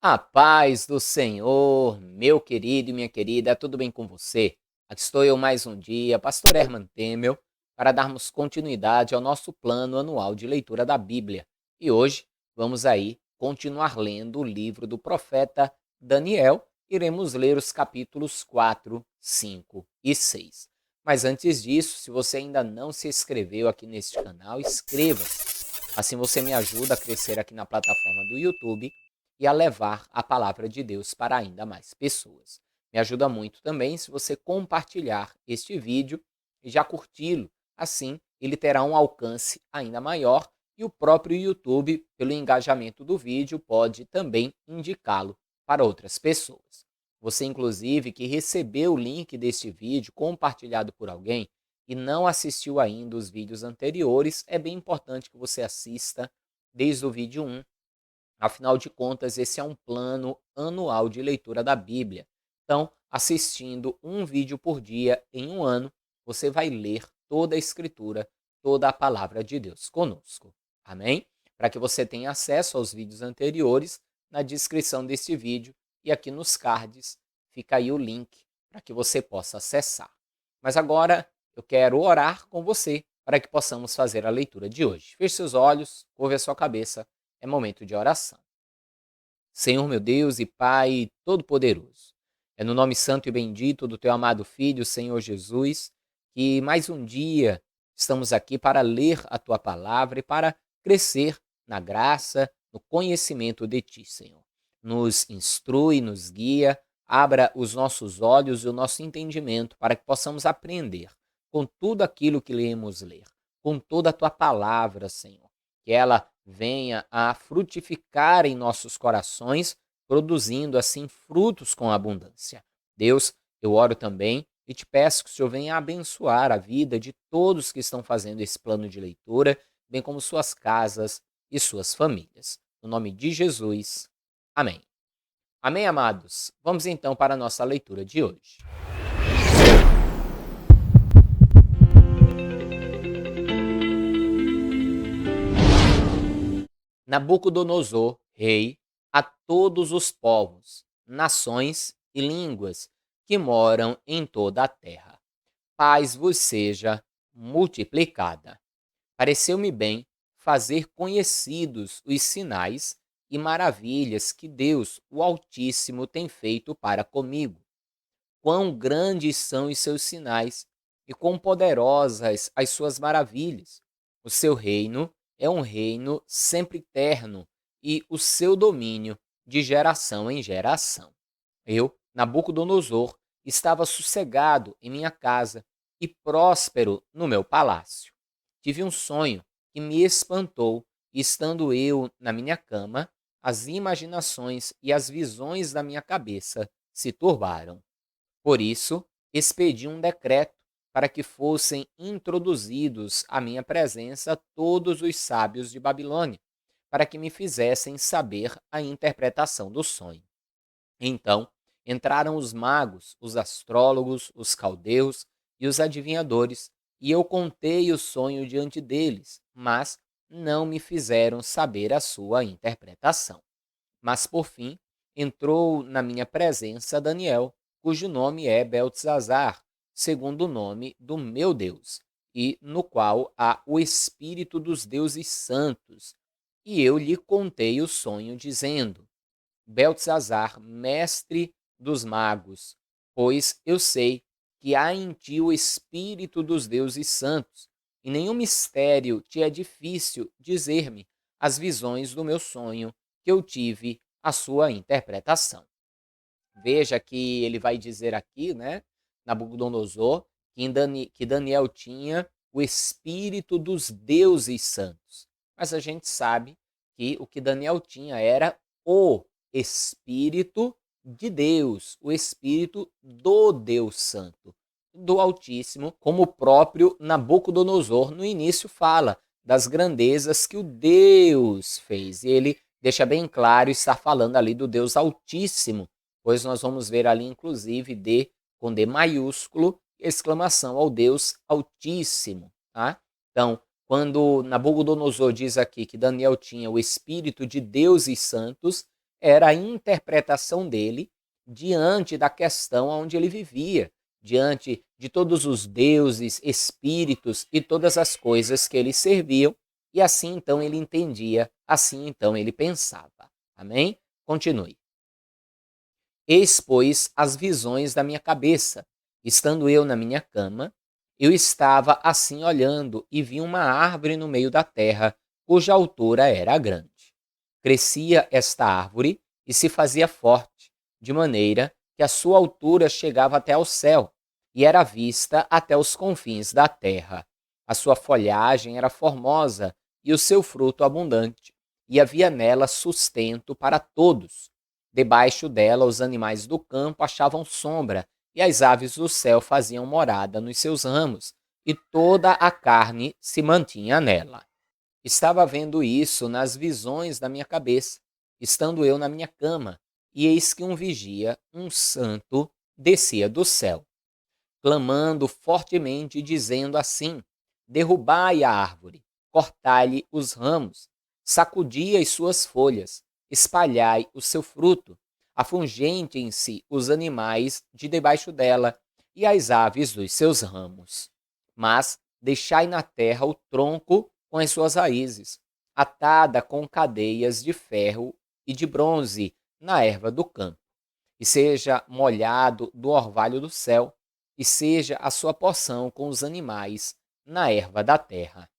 A paz do Senhor, meu querido e minha querida, tudo bem com você? Aqui estou eu mais um dia, Pastor Herman Temel, para darmos continuidade ao nosso plano anual de leitura da Bíblia. E hoje vamos aí continuar lendo o livro do profeta Daniel. Iremos ler os capítulos 4, 5 e 6. Mas antes disso, se você ainda não se inscreveu aqui neste canal, inscreva-se. Assim você me ajuda a crescer aqui na plataforma do YouTube e a levar a palavra de Deus para ainda mais pessoas. Me ajuda muito também se você compartilhar este vídeo e já curti-lo. Assim, ele terá um alcance ainda maior e o próprio YouTube, pelo engajamento do vídeo, pode também indicá-lo para outras pessoas. Você, inclusive, que recebeu o link deste vídeo compartilhado por alguém e não assistiu ainda os vídeos anteriores, é bem importante que você assista desde o vídeo 1. Afinal de contas, esse é um plano anual de leitura da Bíblia. Então, assistindo um vídeo por dia em um ano, você vai ler toda a Escritura, toda a palavra de Deus conosco. Amém? Para que você tenha acesso aos vídeos anteriores, na descrição deste vídeo e aqui nos cards fica aí o link para que você possa acessar. Mas agora eu quero orar com você para que possamos fazer a leitura de hoje. Feche seus olhos, curve a sua cabeça. É momento de oração. Senhor meu Deus e Pai Todo-Poderoso, é no nome santo e bendito do Teu amado Filho, Senhor Jesus, que mais um dia estamos aqui para ler a Tua palavra e para crescer na graça, no conhecimento de Ti, Senhor. Nos instrui, nos guia, abra os nossos olhos e o nosso entendimento para que possamos aprender com tudo aquilo que lemos ler, com toda a Tua palavra, Senhor. Que ela venha a frutificar em nossos corações, produzindo assim frutos com abundância. Deus, eu oro também e te peço que o Senhor venha abençoar a vida de todos que estão fazendo esse plano de leitura, bem como suas casas e suas famílias. No nome de Jesus, amém. Amém, amados? Vamos então para a nossa leitura de hoje. Nabucodonosor, rei, a todos os povos, nações e línguas que moram em toda a terra. Paz vos seja multiplicada. Pareceu-me bem fazer conhecidos os sinais e maravilhas que Deus, o Altíssimo, tem feito para comigo. Quão grandes são os seus sinais e quão poderosas as suas maravilhas. O seu reino é um reino sempre eterno e o seu domínio de geração em geração. Eu, Nabucodonosor, estava sossegado em minha casa e próspero no meu palácio. Tive um sonho que me espantou, e estando eu na minha cama, as imaginações e as visões da minha cabeça se turbaram. Por isso, expedi um decreto para que fossem introduzidos à minha presença todos os sábios de Babilônia, para que me fizessem saber a interpretação do sonho. Então, entraram os magos, os astrólogos, os caldeus e os adivinhadores, e eu contei o sonho diante deles, mas não me fizeram saber a sua interpretação. Mas, por fim, entrou na minha presença Daniel, cujo nome é Beltesazar, segundo o nome do meu Deus, e no qual há o espírito dos deuses santos. E eu lhe contei o sonho, dizendo: Beltesazar, mestre dos magos, pois eu sei que há em ti o espírito dos deuses santos, e nenhum mistério te é difícil dizer-me as visões do meu sonho, que eu tive a sua interpretação. Veja que ele vai dizer aqui, né, Nabucodonosor, que Daniel tinha o espírito dos deuses santos. Mas a gente sabe que o que Daniel tinha era o Espírito de Deus, o Espírito do Deus Santo, do Altíssimo, como o próprio Nabucodonosor no início fala das grandezas que o Deus fez. E ele deixa bem claro, está falando ali do Deus Altíssimo, pois nós vamos ver ali, inclusive, D com D maiúsculo, exclamação ao Deus Altíssimo. Tá? Então, quando Nabucodonosor diz aqui que Daniel tinha o espírito de deuses santos, era a interpretação dele diante da questão onde ele vivia, diante de todos os deuses, espíritos e todas as coisas que eles serviam, e assim então ele entendia, assim então ele pensava. Amém? Continue. Eis, pois, as visões da minha cabeça. Estando eu na minha cama, eu estava assim olhando e vi uma árvore no meio da terra, cuja altura era grande. Crescia esta árvore e se fazia forte, de maneira que a sua altura chegava até ao céu, e era vista até os confins da terra. A sua folhagem era formosa e o seu fruto abundante, e havia nela sustento para todos. Debaixo dela, os animais do campo achavam sombra, e as aves do céu faziam morada nos seus ramos, e toda a carne se mantinha nela. Estava vendo isso nas visões da minha cabeça, estando eu na minha cama, e eis que um vigia, um santo, descia do céu, clamando fortemente, dizendo assim: derrubai a árvore, cortai-lhe os ramos, sacudi as suas folhas, espalhai o seu fruto, afugentem-se os animais de debaixo dela e as aves dos seus ramos. Mas deixai na terra o tronco com as suas raízes, atada com cadeias de ferro e de bronze na erva do campo, e seja molhado do orvalho do céu, e seja a sua porção com os animais na erva da terra.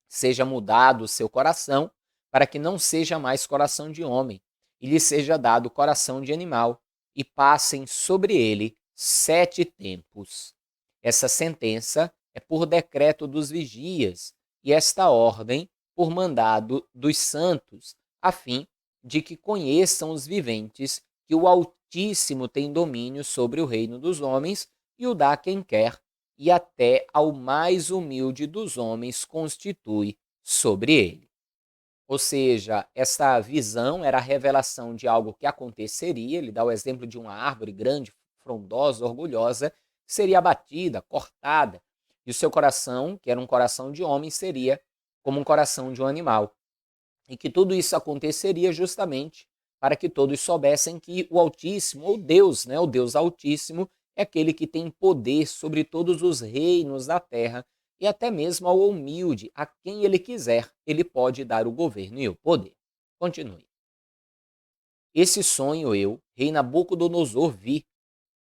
Seja mudado o seu coração, para que não seja mais coração de homem, e lhe seja dado coração de animal, e passem sobre ele 7 tempos. Essa sentença é por decreto dos vigias, e esta ordem por mandado dos santos, a fim de que conheçam os viventes que o Altíssimo tem domínio sobre o reino dos homens e o dá a quem quer, e até ao mais humilde dos homens constitui sobre ele. Ou seja, essa visão era a revelação de algo que aconteceria. Ele dá o exemplo de uma árvore grande, frondosa, orgulhosa, que seria abatida, cortada, e o seu coração, que era um coração de homem, seria como um coração de um animal. E que tudo isso aconteceria justamente para que todos soubessem que o Altíssimo, ou Deus, o Deus Altíssimo, é aquele que tem poder sobre todos os reinos da terra, e até mesmo ao humilde, a quem ele quiser, ele pode dar o governo e o poder. Continue. Esse sonho eu, rei Nabucodonosor, vi.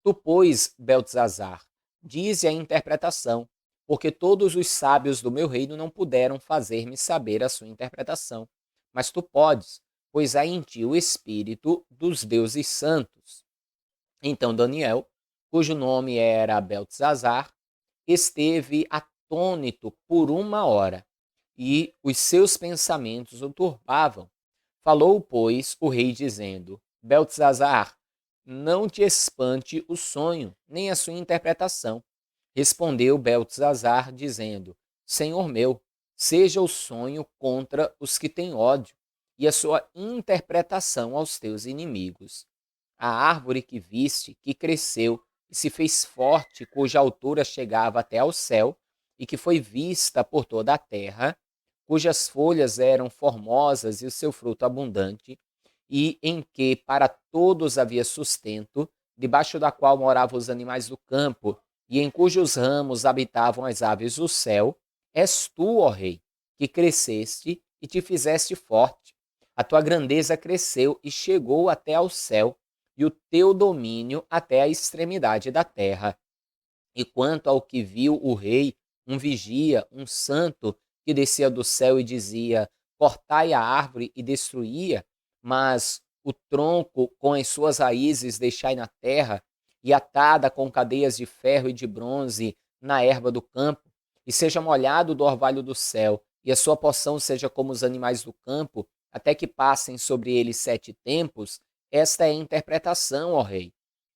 Tu, pois, Beltesazar, dize a interpretação, porque todos os sábios do meu reino não puderam fazer-me saber a sua interpretação. Mas tu podes, pois há em ti o espírito dos deuses santos. Então Daniel, cujo nome era Beltesazar, esteve atônito por 1 hora, e os seus pensamentos o turbavam. Falou, pois, o rei, dizendo: Beltesazar, não te espante o sonho, nem a sua interpretação. Respondeu Beltesazar, dizendo: Senhor meu, seja o sonho contra os que têm ódio, e a sua interpretação aos teus inimigos. A árvore que viste, que cresceu e se fez forte, cuja altura chegava até ao céu, e que foi vista por toda a terra, cujas folhas eram formosas e o seu fruto abundante, e em que para todos havia sustento, debaixo da qual moravam os animais do campo, e em cujos ramos habitavam as aves do céu, és tu, ó rei, que cresceste e te fizeste forte. A tua grandeza cresceu e chegou até ao céu, e o teu domínio até a extremidade da terra. E quanto ao que viu o rei, um vigia, um santo, que descia do céu e dizia: cortai a árvore e destruía, mas o tronco com as suas raízes deixai na terra, e atada com cadeias de ferro e de bronze na erva do campo, e seja molhado do orvalho do céu, e a sua porção seja como os animais do campo, até que passem sobre ele 7 tempos, esta é a interpretação, ó rei.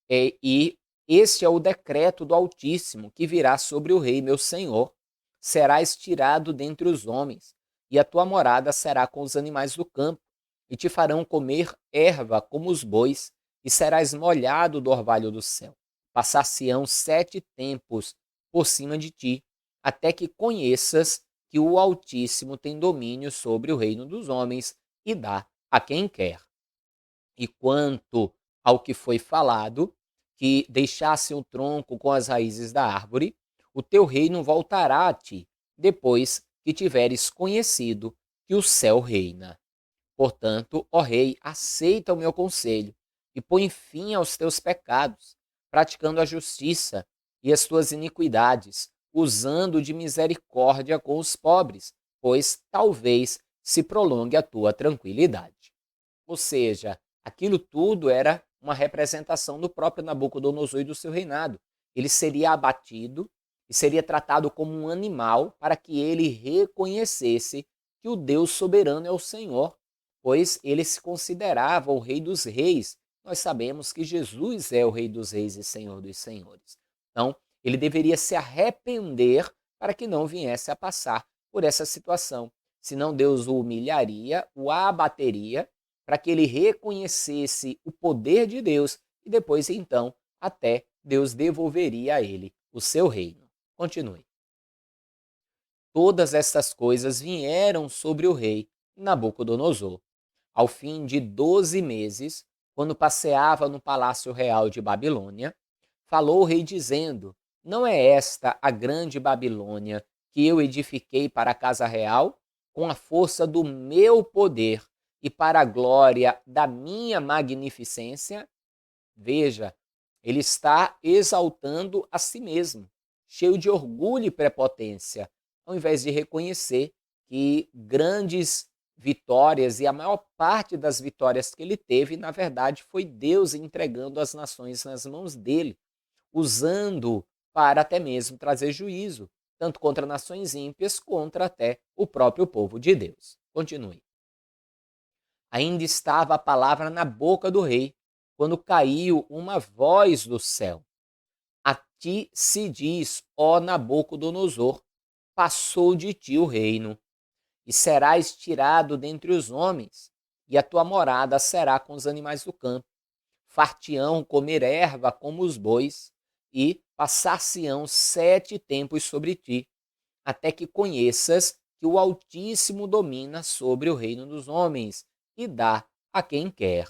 E este é o decreto do Altíssimo que virá sobre o rei, meu senhor. Serás tirado dentre os homens, e a tua morada será com os animais do campo, e te farão comer erva como os bois, e serás molhado do orvalho do céu. Passar-se-ão 7 tempos por cima de ti, até que conheças que o Altíssimo tem domínio sobre o reino dos homens e dá a quem quer. E quanto ao que foi falado, que deixasse o tronco com as raízes da árvore, o teu reino voltará a ti, depois que tiveres conhecido que o céu reina. Portanto, ó rei, aceita o meu conselho e põe fim aos teus pecados, praticando a justiça e as tuas iniquidades, usando de misericórdia com os pobres, pois talvez se prolongue a tua tranquilidade. Ou seja, aquilo tudo era uma representação do próprio Nabucodonosor e do seu reinado. Ele seria abatido e seria tratado como um animal para que ele reconhecesse que o Deus soberano é o Senhor, pois ele se considerava o Rei dos Reis. Nós sabemos que Jesus é o Rei dos Reis e Senhor dos Senhores. Então, ele deveria se arrepender para que não viesse a passar por essa situação. Senão, Deus o humilharia, o abateria, para que ele reconhecesse o poder de Deus e depois, então, até Deus devolveria a ele o seu reino. Continue. Todas estas coisas vieram sobre o rei Nabucodonosor. Ao fim de 12 meses, quando passeava no palácio real de Babilônia, falou o rei dizendo: Não é esta a grande Babilônia que eu edifiquei para a casa real com a força do meu poder e para a glória da minha magnificência? Veja, ele está exaltando a si mesmo, cheio de orgulho e prepotência, ao invés de reconhecer que grandes vitórias e a maior parte das vitórias que ele teve, na verdade, foi Deus entregando as nações nas mãos dele, usando para até mesmo trazer juízo, tanto contra nações ímpias, contra até o próprio povo de Deus. Continue. Ainda estava a palavra na boca do rei, quando caiu uma voz do céu. A ti se diz, ó Nabucodonosor, passou de ti o reino, e serás tirado dentre os homens, e a tua morada será com os animais do campo. Far-te-ão comer erva como os bois, e passar-se-ão 7 tempos sobre ti, até que conheças que o Altíssimo domina sobre o reino dos homens, e dá a quem quer.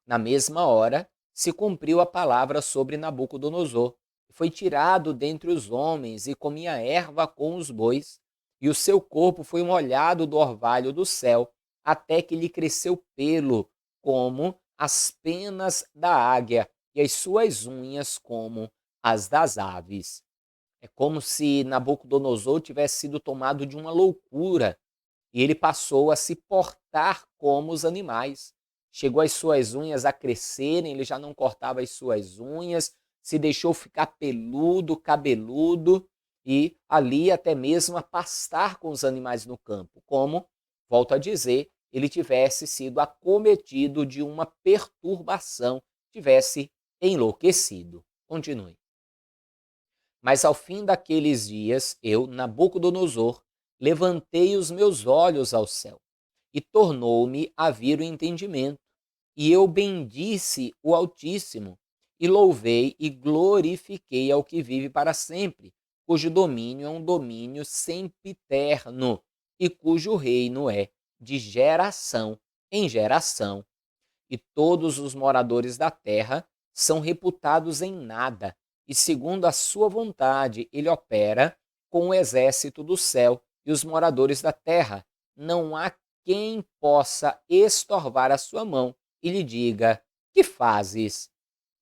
Na mesma hora, se cumpriu a palavra sobre Nabucodonosor. Foi tirado dentre os homens e comia erva com os bois, e o seu corpo foi molhado do orvalho do céu, até que lhe cresceu pelo, como as penas da águia, e as suas unhas como as das aves. É como se Nabucodonosor tivesse sido tomado de uma loucura e ele passou a se portar como os animais. Chegou as suas unhas a crescerem, ele já não cortava as suas unhas, se deixou ficar peludo, cabeludo e ali até mesmo a pastar com os animais no campo, como, volto a dizer, ele tivesse sido acometido de uma perturbação, tivesse enlouquecido. Continue. Mas ao fim daqueles dias, eu, Nabucodonosor, levantei os meus olhos ao céu, e tornou-me a vir o entendimento. E eu bendisse o Altíssimo, e louvei e glorifiquei ao que vive para sempre, cujo domínio é um domínio sempiterno, e cujo reino é de geração em geração. E todos os moradores da terra são reputados em nada, e segundo a sua vontade ele opera com o exército do céu e os moradores da terra. Não há quem possa estorvar a sua mão e lhe diga: que fazes?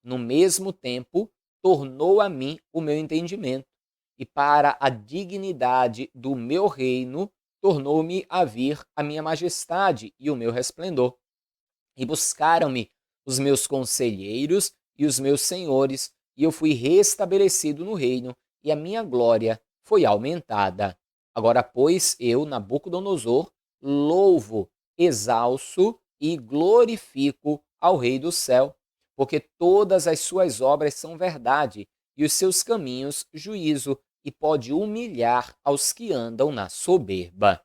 No mesmo tempo, tornou a mim o meu entendimento, e para a dignidade do meu reino, tornou-me a vir a minha majestade e o meu resplendor. E buscaram-me os meus conselheiros e os meus senhores, e eu fui restabelecido no reino, e a minha glória foi aumentada. Agora, pois, eu, Nabucodonosor, louvo, exalço e glorifico ao Rei do céu, porque todas as suas obras são verdade, e os seus caminhos juízo, e pode humilhar aos que andam na soberba.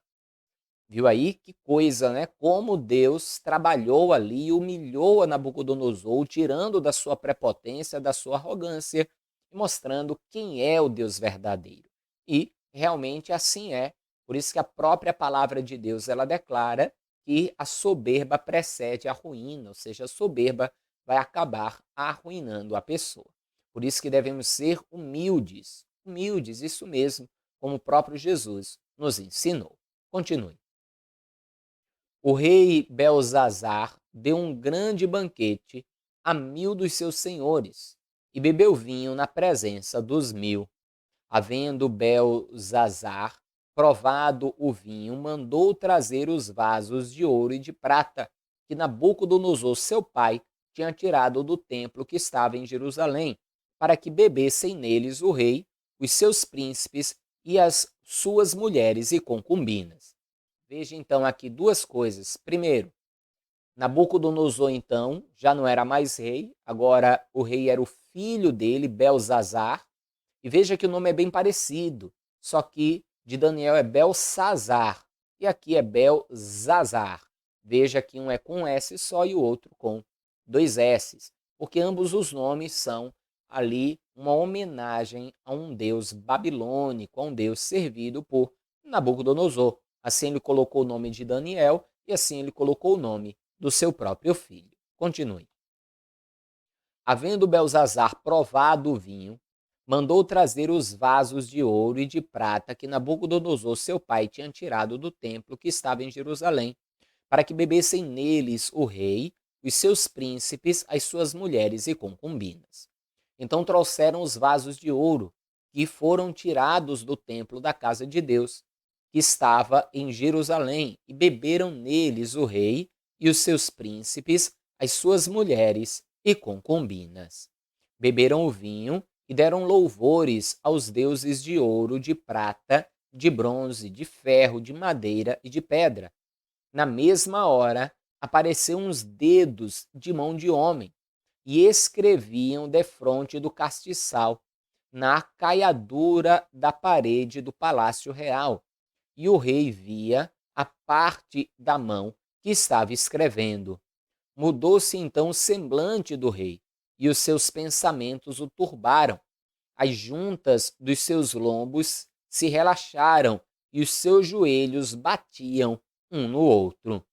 Viu aí que coisa, né? Como Deus trabalhou ali e humilhou a Nabucodonosor, tirando da sua prepotência, da sua arrogância, e mostrando quem é o Deus verdadeiro. E realmente assim é. Por isso que a própria palavra de Deus ela declara que a soberba precede a ruína, ou seja, a soberba vai acabar arruinando a pessoa. Por isso que devemos ser humildes, humildes, isso mesmo, como o próprio Jesus nos ensinou. Continue. O rei Belzazar deu um grande banquete a 1000 dos seus senhores e bebeu vinho na presença dos 1000. Havendo Belzazar provado o vinho, mandou trazer os vasos de ouro e de prata que Nabucodonosor, seu pai, tinha tirado do templo que estava em Jerusalém, para que bebessem neles o rei, os seus príncipes e as suas mulheres e concubinas. Veja então aqui duas coisas. Primeiro, Nabucodonosor então já não era mais rei, agora o rei era o filho dele, Belzazar. E veja que o nome é bem parecido, só que de Daniel é Belsazar e aqui é Belzazar. Veja que um é com S só e o outro com 2 S's, porque ambos os nomes são ali uma homenagem a um deus babilônico, a um deus servido por Nabucodonosor. Assim ele colocou o nome de Daniel e assim ele colocou o nome do seu próprio filho. Continue. Havendo Belzazar provado o vinho, mandou trazer os vasos de ouro e de prata que Nabucodonosor, seu pai, tinha tirado do templo que estava em Jerusalém, para que bebessem neles o rei, os seus príncipes, as suas mulheres e concubinas. Então trouxeram os vasos de ouro, que foram tirados do templo da casa de Deus, que estava em Jerusalém, e beberam neles o rei e os seus príncipes, as suas mulheres e concubinas. Beberam o vinho e deram louvores aos deuses de ouro, de prata, de bronze, de ferro, de madeira e de pedra. Na mesma hora, apareceram uns dedos de mão de homem e escreviam defronte do castiçal, na caiadura da parede do palácio real. E o rei via a parte da mão que estava escrevendo. Mudou-se então o semblante do rei, e os seus pensamentos o turbaram. As juntas dos seus lombos se relaxaram, e os seus joelhos batiam um no outro.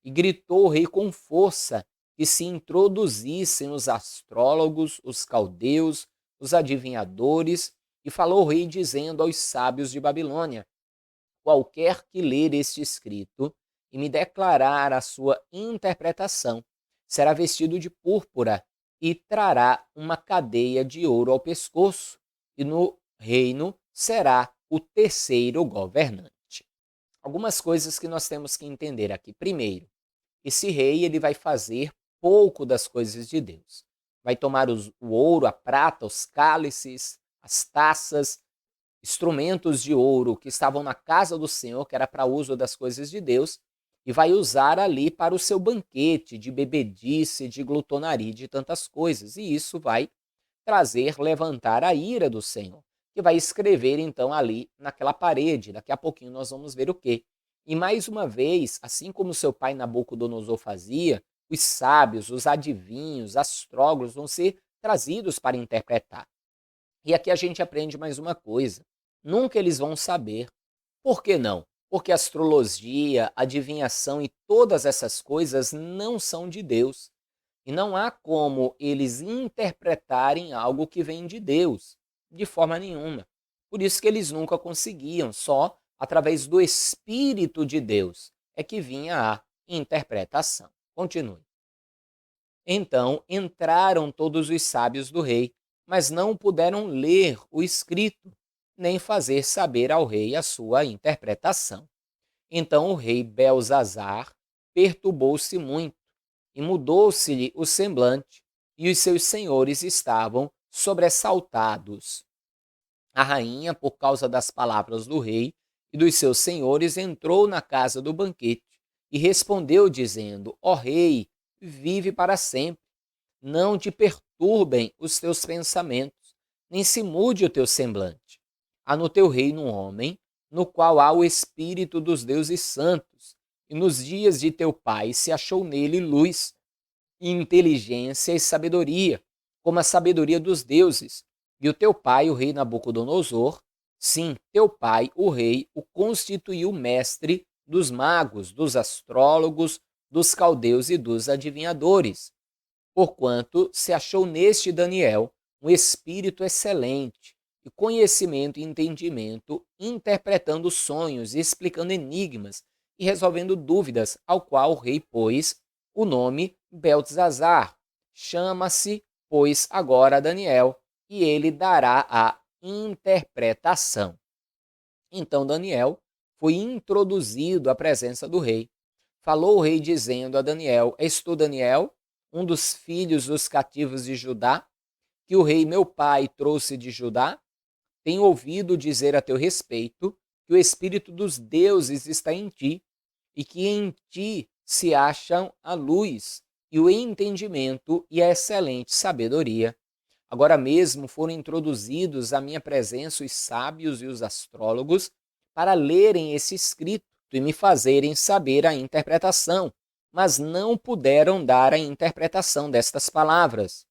E gritou o rei com força que se introduzissem os astrólogos, os caldeus, os adivinhadores, e falou o rei dizendo aos sábios de Babilônia: qualquer que ler este escrito e me declarar a sua interpretação, será vestido de púrpura e trará uma cadeia de ouro ao pescoço, e no reino será o terceiro governante. Algumas coisas que nós temos que entender aqui. Primeiro, esse rei ele vai fazer pouco das coisas de Deus. Vai tomar o ouro, a prata, os cálices, as taças, instrumentos de ouro que estavam na casa do Senhor, que era para uso das coisas de Deus, e vai usar ali para o seu banquete de bebedice, de glutonaria, de tantas coisas. E isso vai levantar a ira do Senhor, que vai escrever então ali naquela parede. Daqui a pouquinho nós vamos ver o quê. E mais uma vez, assim como seu pai Nabucodonosor fazia, os sábios, os adivinhos, astrólogos vão ser trazidos para interpretar. E aqui a gente aprende mais uma coisa. Nunca eles vão saber. Por que não? Porque astrologia, adivinhação e todas essas coisas não são de Deus. E não há como eles interpretarem algo que vem de Deus, de forma nenhuma. Por isso que eles nunca conseguiam, só através do Espírito de Deus é que vinha a interpretação. Continue. Então entraram todos os sábios do rei, mas não puderam ler o escrito, nem fazer saber ao rei a sua interpretação. Então o rei Belzazar perturbou-se muito, e mudou-se-lhe o semblante, e os seus senhores estavam sobressaltados. A rainha, por causa das palavras do rei e dos seus senhores, entrou na casa do banquete e respondeu, dizendo: ó rei, vive para sempre. Não te perturbem os teus pensamentos, nem se mude o teu semblante. Há no teu reino um homem, no qual há o espírito dos deuses santos, e nos dias de teu pai se achou nele luz, e inteligência e sabedoria, como a sabedoria dos deuses. E o teu pai, o rei Nabucodonosor, sim, teu pai, o rei, o constituiu mestre dos magos, dos astrólogos, dos caldeus e dos adivinhadores, porquanto se achou neste Daniel um espírito excelente, e conhecimento e entendimento, interpretando sonhos e explicando enigmas e resolvendo dúvidas, ao qual o rei pôs o nome Beltesazar. Chama-se, pois, agora Daniel, e ele dará a interpretação. Então Daniel foi introduzido à presença do rei. Falou o rei dizendo a Daniel: És tu, Daniel, um dos filhos dos cativos de Judá, que o rei meu pai trouxe de Judá? Tenho ouvido dizer a teu respeito que o espírito dos deuses está em ti, e que em ti se acham a luz e o entendimento e a excelente sabedoria. Agora mesmo foram introduzidos à minha presença os sábios e os astrólogos para lerem esse escrito e me fazerem saber a interpretação, mas não puderam dar a interpretação destas palavras.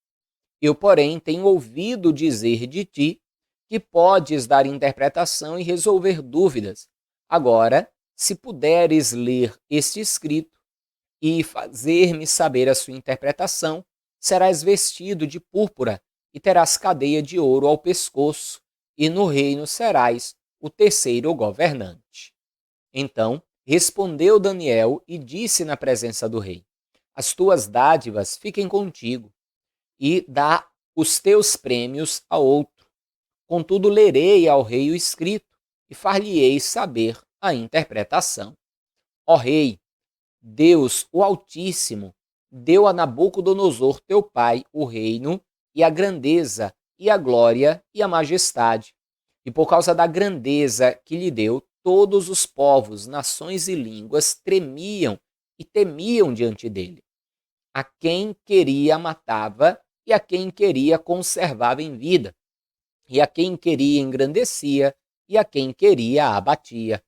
Eu, porém, tenho ouvido dizer de ti que podes dar interpretação e resolver dúvidas. Agora, se puderes ler este escrito e fazer-me saber a sua interpretação, serás vestido de púrpura e terás cadeia de ouro ao pescoço, e no reino serás o terceiro governante. Então respondeu Daniel e disse na presença do rei: As tuas dádivas fiquem contigo, e dá os teus prêmios a outro. Contudo, lerei ao rei o escrito e far-lhe-ei saber a interpretação. Ó rei, Deus, o Altíssimo, deu a Nabucodonosor, teu pai, o reino e a grandeza e a glória e a majestade. E por causa da grandeza que lhe deu, todos os povos, nações e línguas tremiam e temiam diante dele. A quem queria matava, e a quem queria conservava em vida, e a quem queria engrandecia, e a quem queria abatia.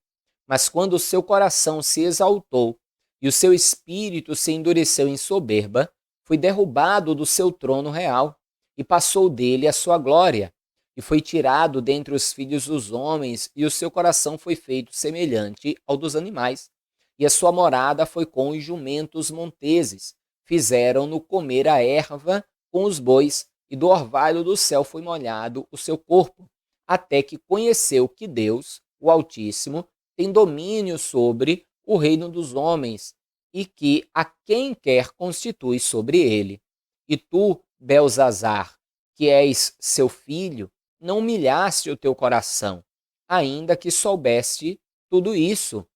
Mas quando o seu coração se exaltou e o seu espírito se endureceu em soberba, foi derrubado do seu trono real, e passou dele a sua glória, e foi tirado dentre os filhos dos homens, e o seu coração foi feito semelhante ao dos animais, e a sua morada foi com os jumentos monteses, fizeram-no comer a erva com os bois, e do orvalho do céu foi molhado o seu corpo, até que conheceu que Deus, o Altíssimo, tem domínio sobre o reino dos homens, e que a quem quer constitui sobre ele. E tu, Belzazar, que és seu filho, não humilhaste o teu coração, ainda que soubeste tudo isso,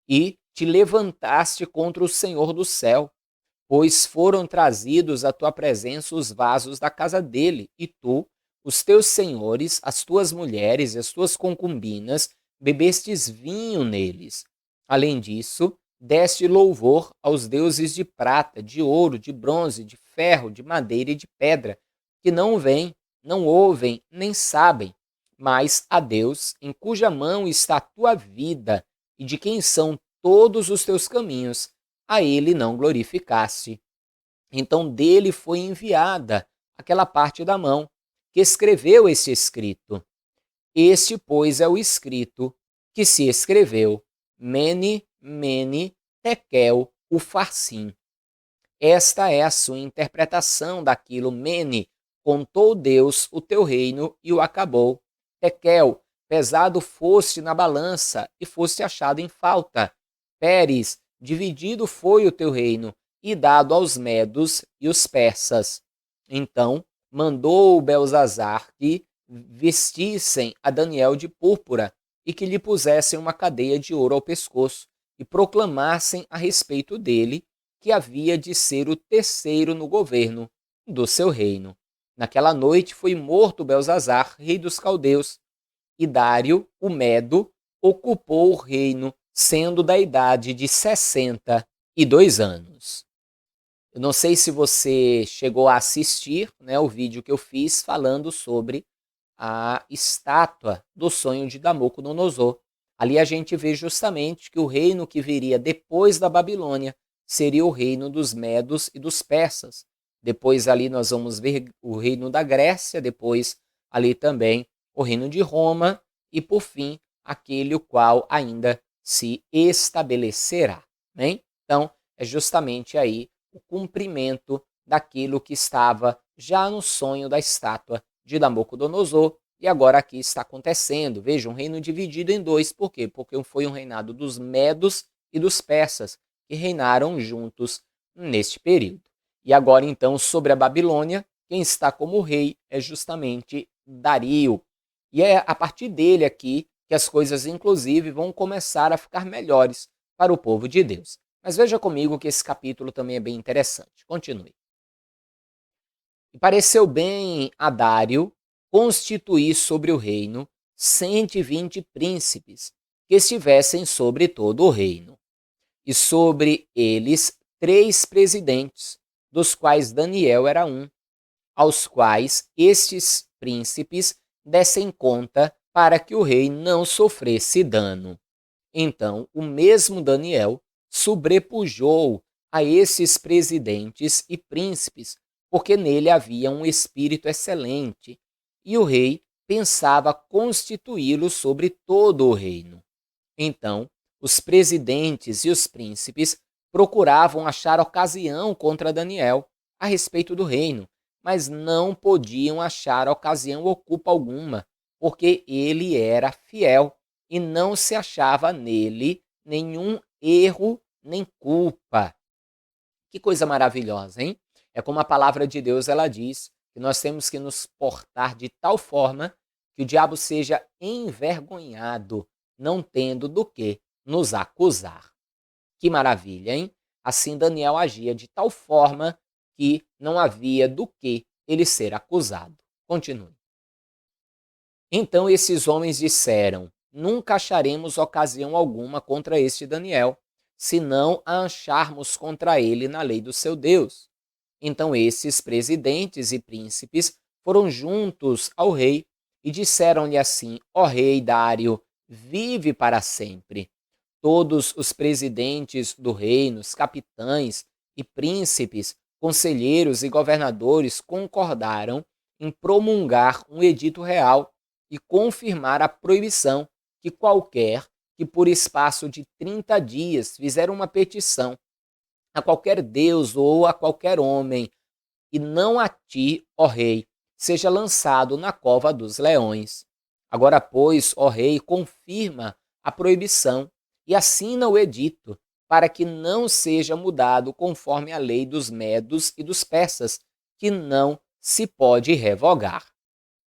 e te levantaste contra o Senhor do céu, pois foram trazidos à tua presença os vasos da casa dele, e tu, os teus senhores, as tuas mulheres e as tuas concubinas, bebestes vinho neles. Além disso, deste louvor aos deuses de prata, de ouro, de bronze, de ferro, de madeira e de pedra, que não veem, não ouvem, nem sabem, mas a Deus, em cuja mão está a tua vida e de quem são todos os teus caminhos, a ele não glorificaste. Então dele foi enviada aquela parte da mão que escreveu este escrito. Este, pois, é o escrito que se escreveu: Mene, Mene, Tekel, Ufarsim. Esta é a sua interpretação daquilo. Mene, contou Deus o teu reino e o acabou. Tekel, pesado foste na balança e foste achado em falta. Pérez, dividido foi o teu reino e dado aos medos e os persas. Então mandou Belzazar que vestissem a Daniel de púrpura e que lhe pusessem uma cadeia de ouro ao pescoço e proclamassem a respeito dele que havia de ser o terceiro no governo do seu reino. Naquela noite foi morto Belzazar, rei dos caldeus, e Dário, o Medo, ocupou o reino, sendo da idade de 62 anos. Eu não sei se você chegou a assistir, né, o vídeo que eu fiz falando sobre a estátua do sonho de Nabucodonosor. Ali a gente vê justamente que o reino que viria depois da Babilônia seria o reino dos Medos e dos Persas. Depois ali nós vamos ver o reino da Grécia, depois ali também o reino de Roma e por fim aquele o qual ainda se estabelecerá. Bem? Então, é justamente aí o cumprimento daquilo que estava já no sonho da estátua de Nabucodonosor, e agora aqui está acontecendo. Veja, um reino dividido em dois. Por quê? Porque foi um reinado dos medos e dos persas, que reinaram juntos neste período. E agora, então, sobre a Babilônia, quem está como rei é justamente Dario. E é a partir dele aqui que as coisas, inclusive, vão começar a ficar melhores para o povo de Deus. Mas veja comigo que esse capítulo também é bem interessante. Continue. E pareceu bem a Dário constituir sobre o reino 120 príncipes que estivessem sobre todo o reino, e sobre eles 3 presidentes, dos quais Daniel era um, aos quais estes príncipes dessem conta para que o rei não sofresse dano. Então, o mesmo Daniel sobrepujou a esses presidentes e príncipes, porque nele havia um espírito excelente, e o rei pensava constituí-lo sobre todo o reino. Então, os presidentes e os príncipes procuravam achar ocasião contra Daniel a respeito do reino, mas não podiam achar ocasião ou culpa alguma, porque ele era fiel e não se achava nele nenhum erro nem culpa. Que coisa maravilhosa, hein? É como a palavra de Deus ela diz que nós temos que nos portar de tal forma que o diabo seja envergonhado, não tendo do que nos acusar. Que maravilha, hein? Assim Daniel agia de tal forma que não havia do que ele ser acusado. Continue. Então esses homens disseram: Nunca acharemos ocasião alguma contra este Daniel, se não a acharmos contra ele na lei do seu Deus. Então esses presidentes e príncipes foram juntos ao rei e disseram-lhe assim: Ó rei Dário, vive para sempre. Todos os presidentes do reino, os capitães e príncipes, conselheiros e governadores concordaram em promulgar um edito real e confirmar a proibição que qualquer que por espaço de 30 dias fizer uma petição a qualquer deus ou a qualquer homem, e não a ti, ó rei, seja lançado na cova dos leões. Agora, pois, ó rei, confirma a proibição e assina o edito, para que não seja mudado conforme a lei dos medos e dos persas, que não se pode revogar.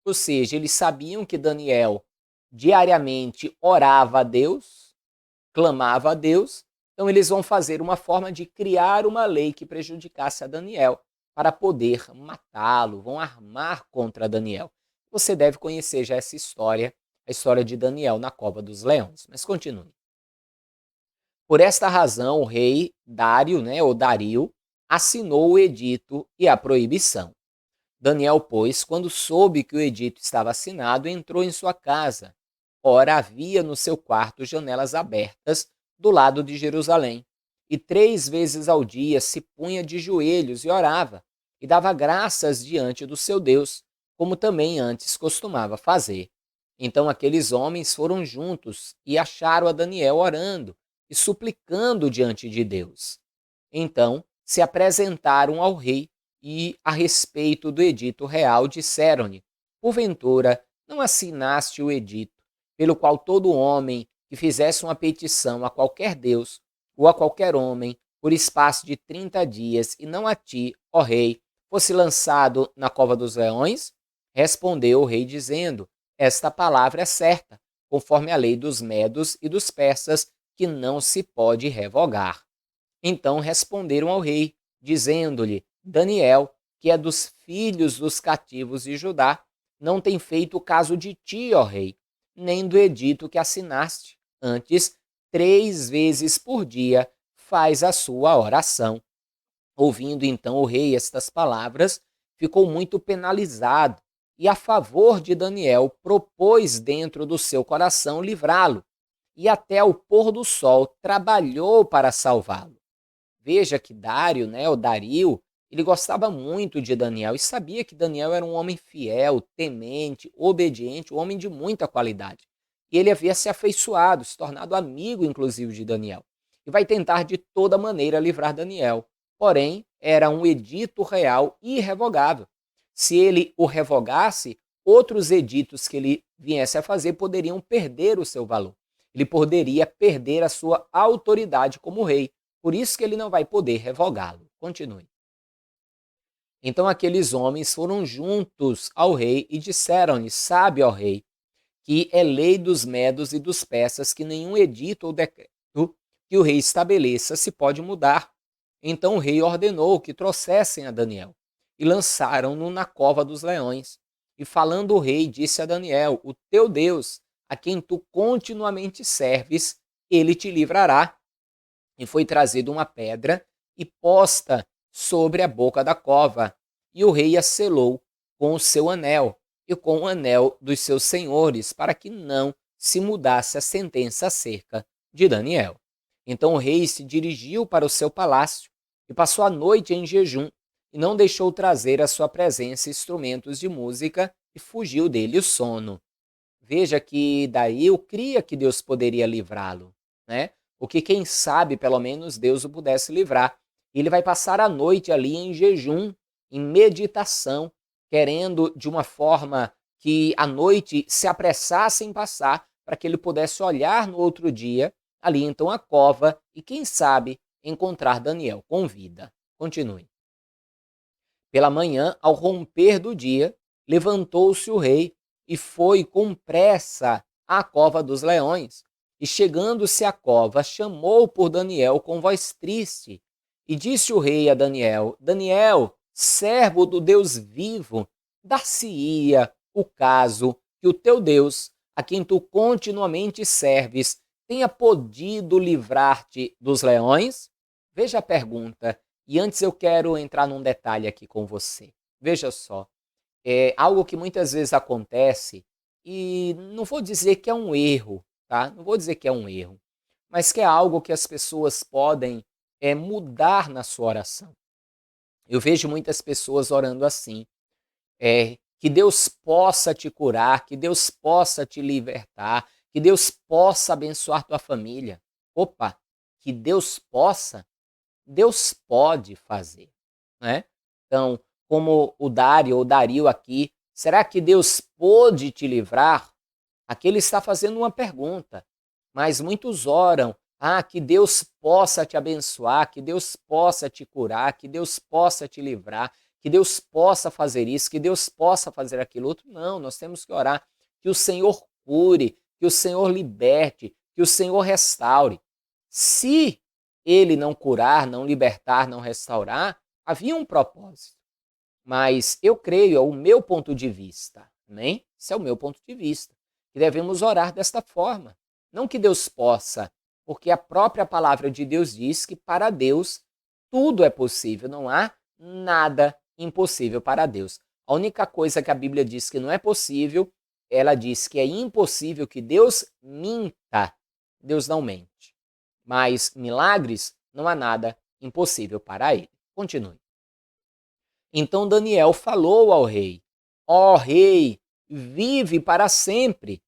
Ou seja, eles sabiam que Daniel diariamente orava a Deus, clamava a Deus, então eles vão fazer uma forma de criar uma lei que prejudicasse a Daniel para poder matá-lo, vão armar contra Daniel. Você deve conhecer já essa história, a história de Daniel na cova dos leões. Mas continue. Por esta razão, o rei Dário, ou Dario, assinou o edito e a proibição. Daniel, pois, quando soube que o edito estava assinado, entrou em sua casa. Ora, havia no seu quarto janelas abertas do lado de Jerusalém. E 3 vezes ao dia se punha de joelhos e orava, e dava graças diante do seu Deus, como também antes costumava fazer. Então aqueles homens foram juntos e acharam a Daniel orando e suplicando diante de Deus. Então se apresentaram ao rei e, a respeito do edito real, disseram-lhe: Porventura, não assinaste o edito, pelo qual todo homem que fizesse uma petição a qualquer Deus ou a qualquer homem, por espaço de 30 dias, e não a ti, ó rei, fosse lançado na cova dos leões? Respondeu o rei, dizendo: Esta palavra é certa, conforme a lei dos medos e dos persas, que não se pode revogar. Então responderam ao rei, dizendo-lhe: Daniel, que é dos filhos dos cativos de Judá, não tem feito caso de ti, ó rei, nem do edito que assinaste. Antes, 3 vezes por dia faz a sua oração. Ouvindo então o rei estas palavras, ficou muito penalizado e, a favor de Daniel, propôs dentro do seu coração livrá-lo, e até ao pôr do sol trabalhou para salvá-lo. Veja que Dário, o Dario, ele gostava muito de Daniel e sabia que Daniel era um homem fiel, temente, obediente, um homem de muita qualidade. E ele havia se afeiçoado, se tornado amigo, inclusive, de Daniel. E vai tentar de toda maneira livrar Daniel. Porém, era um edito real irrevogável. Se ele o revogasse, outros editos que ele viesse a fazer poderiam perder o seu valor. Ele poderia perder a sua autoridade como rei. Por isso que ele não vai poder revogá-lo. Continue. Então aqueles homens foram juntos ao rei e disseram-lhe: sabe, ó rei, que é lei dos medos e dos persas que nenhum edito ou decreto que o rei estabeleça se pode mudar. Então o rei ordenou que trouxessem a Daniel e lançaram-no na cova dos leões. E falando o rei, disse a Daniel: o teu Deus, a quem tu continuamente serves, ele te livrará. E foi trazida uma pedra e posta sobre a boca da cova. E o rei a selou com o seu anel e com o anel dos seus senhores, para que não se mudasse a sentença acerca de Daniel. Então o rei se dirigiu para o seu palácio e passou a noite em jejum, e não deixou trazer à sua presença instrumentos de música, e fugiu dele o sono. Veja que daí eu cria que Deus poderia livrá-lo, né? O que quem sabe, pelo menos, Deus o pudesse livrar. Ele vai passar a noite ali em jejum, em meditação, querendo de uma forma que a noite se apressasse em passar, para que ele pudesse olhar no outro dia, ali então a cova, e quem sabe encontrar Daniel com vida. Continue. Pela manhã, ao romper do dia, levantou-se o rei e foi com pressa à cova dos leões. E chegando-se à cova, chamou por Daniel com voz triste. E disse o rei a Daniel: Daniel, servo do Deus vivo, dar-se-ia o caso que o teu Deus, a quem tu continuamente serves, tenha podido livrar-te dos leões? Veja a pergunta. E antes eu quero entrar num detalhe aqui com você. Veja só, é algo que muitas vezes acontece, e não vou dizer que é um erro, tá? Não vou dizer que é um erro, mas que é algo que as pessoas podem mudar na sua oração. Eu vejo muitas pessoas orando assim, que Deus possa te curar, que Deus possa te libertar, que Deus possa abençoar tua família. Opa, que Deus possa, Deus pode fazer, né? Então, como o Dário ou Dario aqui, será que Deus pôde te livrar? Aqui ele está fazendo uma pergunta, mas muitos oram, que Deus possa te abençoar, que Deus possa te curar, que Deus possa te livrar, que Deus possa fazer isso, que Deus possa fazer aquilo outro. Não, nós temos que orar que o Senhor cure, que o Senhor liberte, que o Senhor restaure. Se ele não curar, não libertar, não restaurar, havia um propósito. Mas eu creio, é o meu ponto de vista, amém? Esse é o meu ponto de vista. Que devemos orar desta forma. Não que Deus possa, porque a própria palavra de Deus diz que para Deus tudo é possível, não há nada impossível para Deus. A única coisa que a Bíblia diz que não é possível, ela diz que é impossível que Deus minta. Deus não mente. Mas milagres, não há nada impossível para ele. Continue. Então Daniel falou ao rei: ó rei, vive para sempre.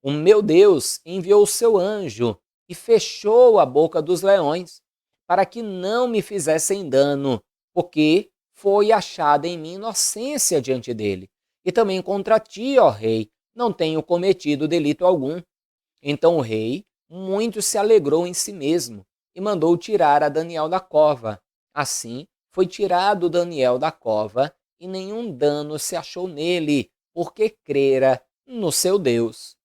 O meu Deus enviou o seu anjo e fechou a boca dos leões, para que não me fizessem dano, porque foi achada em mim inocência diante dele. E também contra ti, ó rei, não tenho cometido delito algum. Então o rei muito se alegrou em si mesmo e mandou tirar a Daniel da cova. Assim, foi tirado Daniel da cova e nenhum dano se achou nele, porque crera no seu Deus.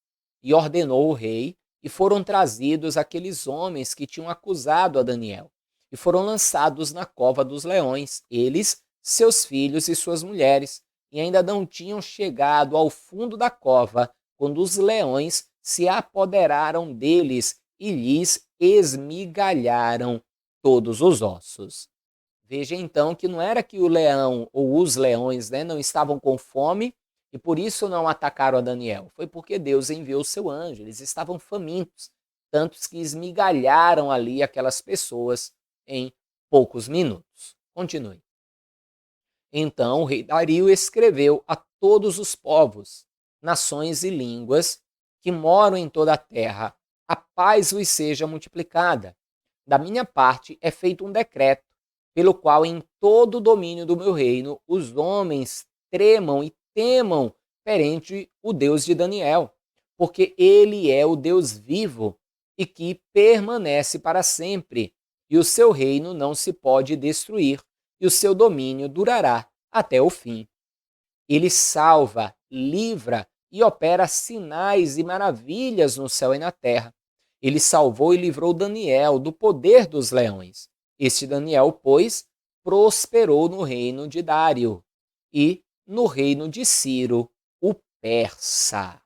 E ordenou o rei, e foram trazidos aqueles homens que tinham acusado a Daniel, e foram lançados na cova dos leões, eles, seus filhos e suas mulheres, e ainda não tinham chegado ao fundo da cova, quando os leões se apoderaram deles e lhes esmigalharam todos os ossos. Veja então que não era que o leão ou os leões, não estavam com fome e por isso não atacaram a Daniel. Foi porque Deus enviou o seu anjo, eles estavam famintos, tantos que esmigalharam ali aquelas pessoas em poucos minutos. Continue. Então o rei Dario escreveu a todos os povos, nações e línguas que moram em toda a terra, a paz vos seja multiplicada. Da minha parte é feito um decreto, pelo qual em todo o domínio do meu reino os homens tremam e temam perante o Deus de Daniel, porque ele é o Deus vivo e que permanece para sempre, e o seu reino não se pode destruir, e o seu domínio durará até o fim. Ele salva, livra e opera sinais e maravilhas no céu e na terra. Ele salvou e livrou Daniel do poder dos leões. Este Daniel, pois, prosperou no reino de Dário e no reino de Ciro, o persa.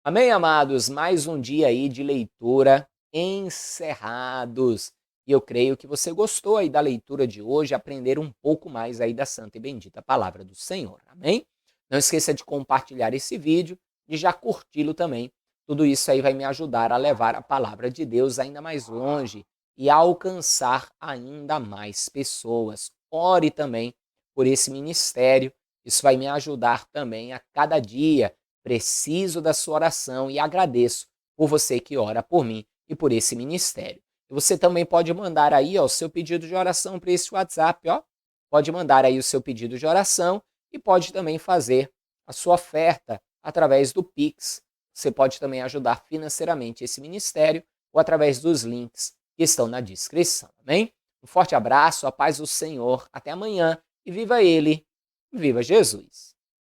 Amém, amados? Mais um dia aí de leitura encerrados. E eu creio que você gostou aí da leitura de hoje, aprender um pouco mais aí da santa e bendita palavra do Senhor. Amém? Não esqueça de compartilhar esse vídeo, de já curti-lo também. Tudo isso aí vai me ajudar a levar a palavra de Deus ainda mais longe e a alcançar ainda mais pessoas. Ore também por esse ministério. Isso vai me ajudar também a cada dia. Preciso da sua oração e agradeço por você que ora por mim e por esse ministério. E você também pode mandar aí o seu pedido de oração para esse WhatsApp, ó. Pode mandar aí o seu pedido de oração e pode também fazer a sua oferta através do Pix. Você pode também ajudar financeiramente esse ministério ou através dos links que estão na descrição, amém? Um forte abraço, a paz do Senhor, até amanhã e viva ele, viva Jesus!